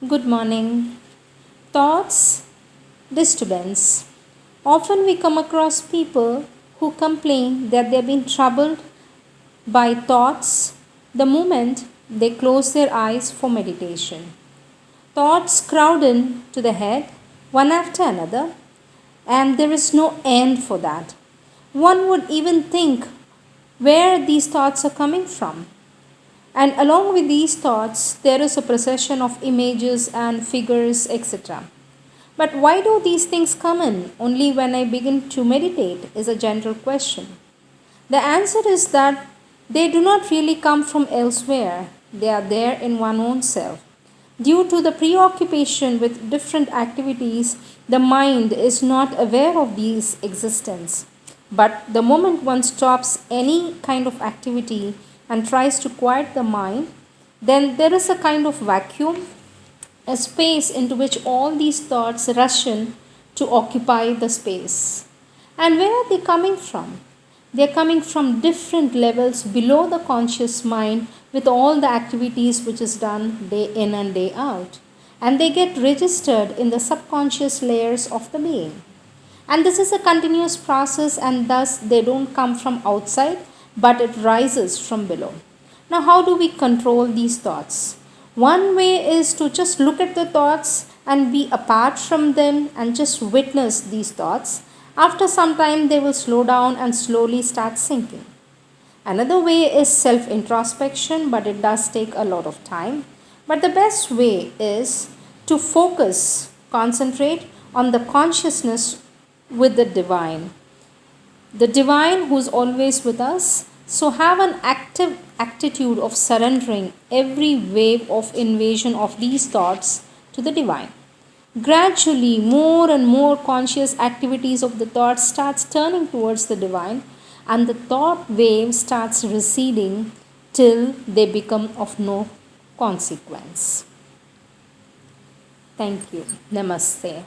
Good morning. Thoughts, disturbance. Often we come across people who complain that they've been troubled by thoughts the moment they close their eyes for meditation. Thoughts crowd in to the head one after another, and there is no end for that. One would even think where these thoughts are coming from. And along with these thoughts, there is a procession of images and figures, etc. But why do these things come in only when I begin to meditate? Is a general question. The answer is that they do not really come from elsewhere, they are there in one's own self. Due to the preoccupation with different activities, the mind is not aware of these existence. But the moment one stops any kind of activity and tries to quiet the mind, then there is a kind of vacuum, a space into which all these thoughts rush in to occupy the space. And where are they coming from? They are coming from different levels below the conscious mind with all the activities which is done day in and day out. And they get registered in the subconscious layers of the being. And this is a continuous process, and thus they don't come from outside, but it rises from below. Now, how do we control these thoughts? One way is to just look at the thoughts and be apart from them and just witness these thoughts. After some time, they will slow down and slowly start sinking. Another way is self introspection, but it does take a lot of time. But the best way is to focus, concentrate on the consciousness with the divine who's always with us. So have an active attitude of surrendering every wave of invasion of these thoughts to the divine. Gradually, more and more conscious activities of the thought starts turning towards the divine, and the thought wave starts receding till they become of no consequence. Thank you. Namaste.